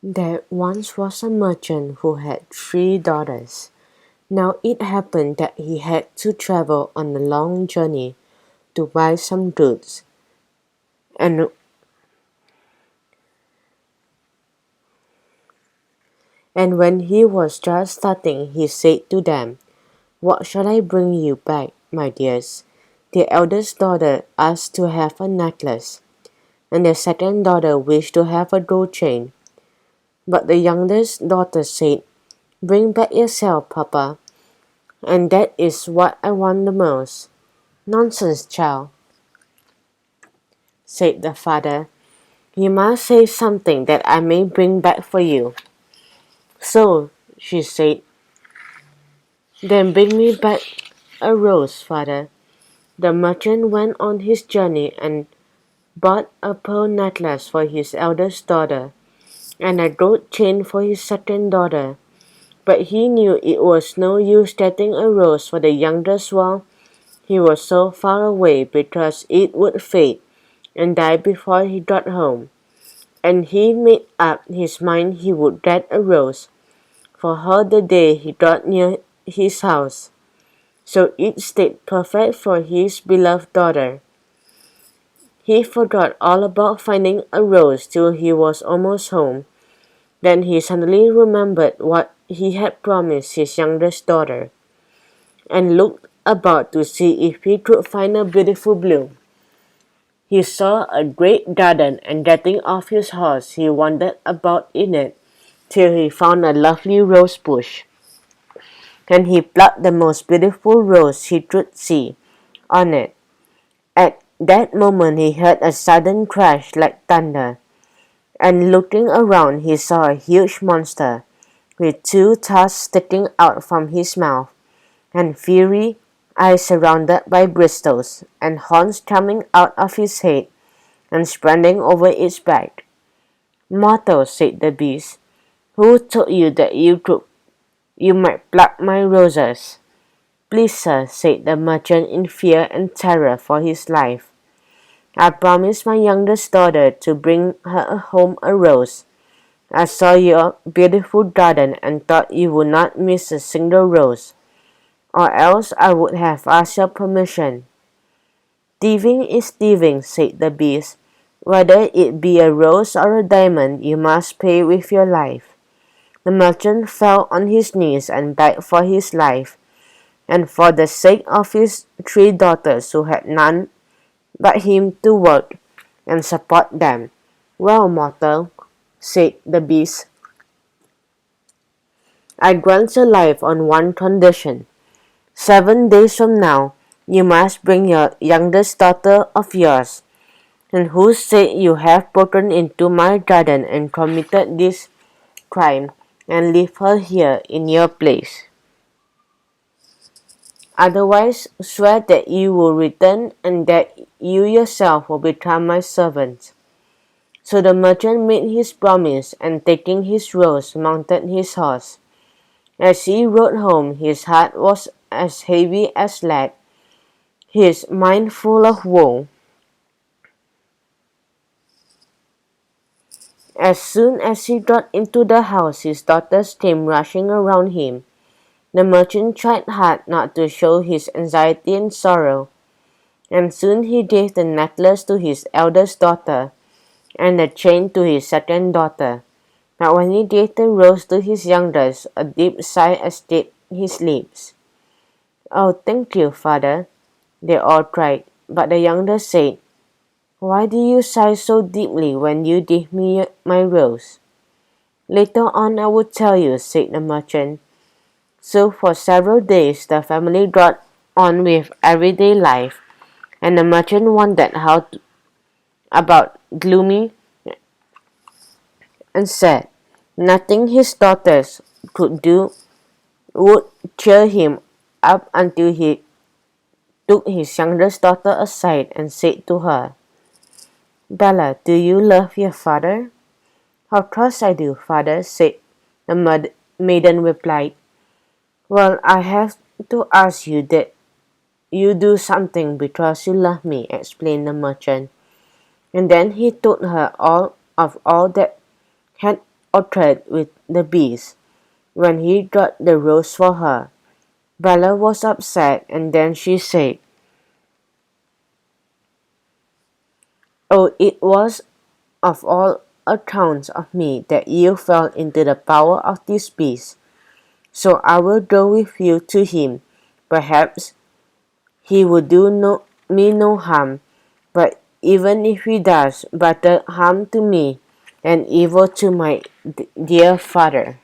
There once was a merchant who had 3 daughters. Now it happened that he had to travel on a long journey to buy some goods, and when he was just starting, he said to them, "What shall I bring you back, my dears?" The eldest daughter asked to have a necklace, and the second daughter wished to have a gold chain. But the youngest daughter said, "Bring back yourself, Papa, and that is what I want the most." "Nonsense, child," said the father. "You must say something that I may bring back for you." "So," she said, "then bring me back a rose, father." The merchant went on his journey and bought a pearl necklace for his eldest daughter, and a gold chain for his second daughter. But he knew it was no use getting a rose for the youngest while he was so far away, because it would fade and die before he got home. And he made up his mind he would get a rose for her the day he got near his house, so it stayed perfect for his beloved daughter. He forgot all about finding a rose till he was almost home. Then he suddenly remembered what he had promised his youngest daughter, and looked about to see if he could find a beautiful bloom. He saw a great garden, and getting off his horse, he wandered about in it till he found a lovely rose bush. And he plucked the most beautiful rose he could see on it. At that moment he heard a sudden crash like thunder, and looking around he saw a huge monster, with 2 tusks sticking out from his mouth, and fiery eyes surrounded by bristles, and horns coming out of his head and spreading over its back. "Mortal," said the beast, "who told you that you might pluck my roses?" "Please, sir," said the merchant in fear and terror for his life, "I promised my youngest daughter to bring her home a rose. I saw your beautiful garden and thought you would not miss a single rose, or else I would have asked your permission." "Thieving is thieving," said the beast. "Whether it be a rose or a diamond, you must pay with your life." The merchant fell on his knees and begged for his life, and for the sake of his 3 daughters, who had none but him to work and support them. "Well, mortal," said the beast, "I grant your life on one condition. 7 days from now, you must bring your youngest daughter of yours, and who said you have broken into my garden and committed this crime, and leave her here in your place. Otherwise, swear that you will return and that you yourself will become my servant." So the merchant made his promise, and taking his rose, mounted his horse. As he rode home, his heart was as heavy as lead, his mind full of woe. As soon as he got into the house, his daughters came rushing around him. The merchant tried hard not to show his anxiety and sorrow, and soon he gave the necklace to his eldest daughter, and the chain to his second daughter. But when he gave the rose to his youngest, a deep sigh escaped his lips. "Oh, thank you, father," they all cried. But the youngest said, "Why do you sigh so deeply when you give me my rose?" "Later on I will tell you," said the merchant. So for several days the family got on with everyday life, and the merchant wondered about gloomy, and said nothing his daughters could do would cheer him up until he took his youngest daughter aside and said to her, "Bella, do you love your father?" "Of course I do, father," said the maiden replied. "Well, I have to ask you that you do something because you love me," explained the merchant. And then he told her all that had or trade with the beast when he got the rose for her. Bella was upset, and then she said, "Oh, it was of all accounts of me that you fell into the power of this beast. So I will go with you to him. Perhaps he will do me no harm, but even if he does but harm to me and evil to my dear father,